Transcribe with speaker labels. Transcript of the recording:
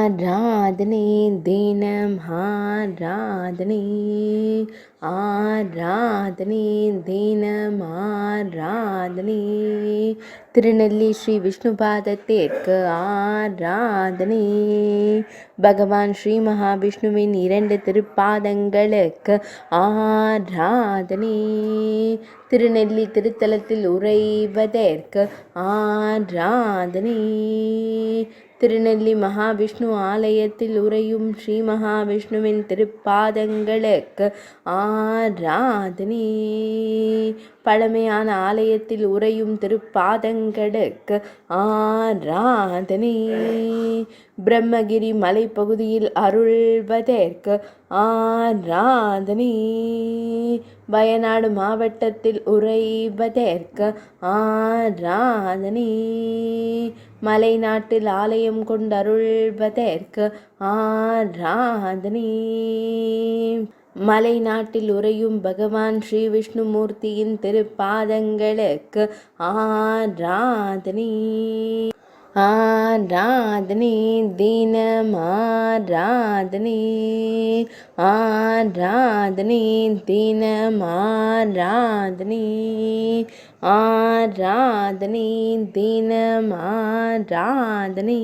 Speaker 1: ஆராதனை தினம் ஆராதனை ஆராதனை தினம் ஆராதனை திருநெல்லி ஸ்ரீ விஷ்ணு பாதத்திற்கு ஆராதனை பகவான் ஸ்ரீ மகாவிஷ்ணுவின் 2 திருப்பாதங்களுக்கு ஆராதனை திருநெல்லி திருத்தலத்தில் உறைவதற்கு ஆராதனை திருநெல்லி மகாவிஷ்ணு ஆலயத்தில் உறையும் ஸ்ரீ மகாவிஷ்ணுவின் திருப்பாதங்களுக்கு ஆராதனை பழமையான ஆலயத்தில் உறையும் திருப்பாதங்களுக்கு ஆராதனை பிரம்மகிரி மலைப்பகுதியில் அருள்வதற்கு ஆராதனை வயநாடு மாவட்டத்தில் உறைவதற்கு ஆராதனை மலைநாட்டில் ஆலயம் கொண்டருள்வதற்கு ஆராதனை மலைநாட்டில் உறையும் பகவான் ஸ்ரீ விஷ்ணுமூர்த்தியின் திருப்பாதங்களுக்கு ஆராதனை ஆராதனை தினம் ஆராதனை ஆராதனை தினம் ஆராதனை ஆராதனை தினம் ஆராதனை